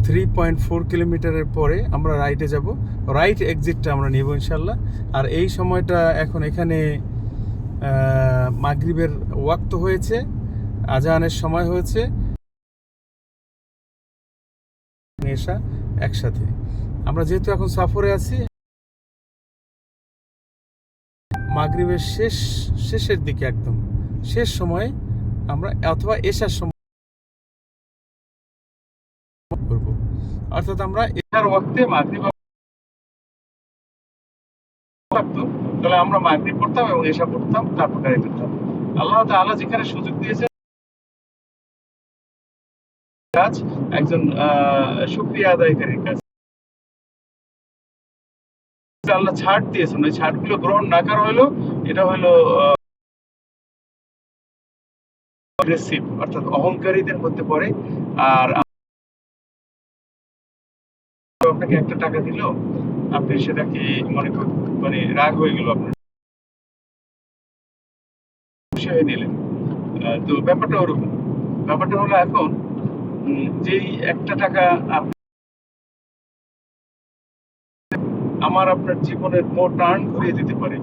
3.4 কিলোমিটারের পরে আমরা রাইটে যাব। রাইট এক্সিটটা আমরা নিব ইনশাল্লাহ। আর এই সময়টা এখন এখানে মাগরিবের ওয়াক্ত হয়েছে, আজানের সময় হয়েছে, এশা একসাথে। আমরা যেহেতু এখন সফরে আছি, মাগরিবের শেষের দিকে, একদম শেষ সময়ে আমরা, অথবা এশার সময় করব। অর্থাৎ আমরা এশার ওয়াক্তে মাগরিব লাগতো, তাহলে আমরা মাগরিব পড়তাম এবং এশা পড়তাম, তারপর গাড়ি করতাম। আল্লাহ তাআলা যেখানে সুযোগ দিয়েছেন, কাজ একজন শুকরিয়া আদায়কারীর কাজ। আল্লাহ ছাড় দিয়েছেন, ওই ছাড়গুলো গ্রহণ না করা হলো, এটা হলো অ্যাগ্রেসিভ, অর্থাৎ অহংকারীদের মধ্যে পড়ে। আর আপনাকে একটা টাকা দিল, আপনি সেটাকে মনে মানে রাগ হয়ে গেল, আপনার খুশি হয়ে নিলেন। তো ব্যাপারটা ওরকম। ব্যাপারটা হলো এখন যেই একটা টাকা আমার আপনার জীবনের মোট টার্ন ঘুরিয়ে দিতে পারে।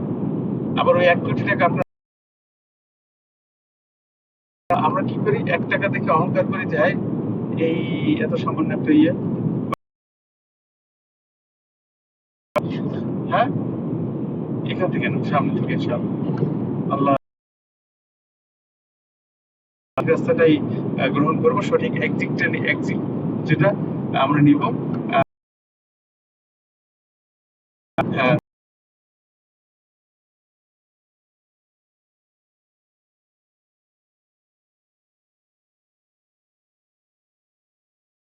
আবার ওই 1 কোটি টাকা আপনার, আমরা কি করি, 1 টাকা দেখে অহংকার করে যাই, এই এত সামান্য একটা ইয়ে। হ্যাঁ, এখান থেকে না, সামনে থেকে সব আল্লাহ রাস্তাটাই গ্রহণ করবো, সঠিক এক্সিট যেটা আমরা নিব।